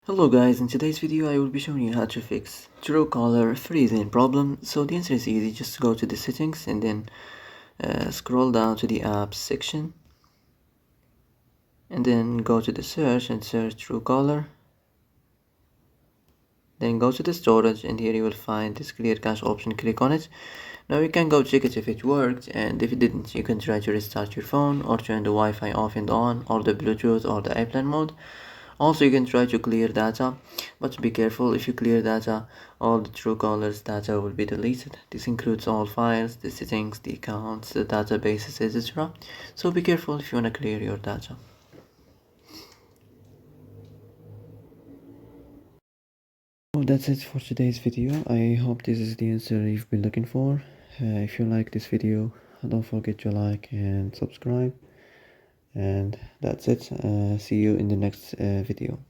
Hello guys, in today's video I will be showing you how to fix Truecaller freezing problem. So the answer is easy, just go to the settings and then scroll down to the apps section and then go to the search and search Truecaller. Then go to the storage and here you will find this clear cache option, click on it. Now you can go check it if it worked, and if it didn't you can try to restart your phone or turn the Wi-Fi off and on, or the Bluetooth or the airplane mode. Also you can try to clear data, but be careful. If you clear data, all the Truecaller's data will be deleted. This includes all files, the settings, the accounts, the databases, etc. So be careful if you want to clear your data. Well, that's it for today's video. I hope this is the answer you've been looking for. If you like this video, don't forget to like and subscribe. And that's it. See you in the next video.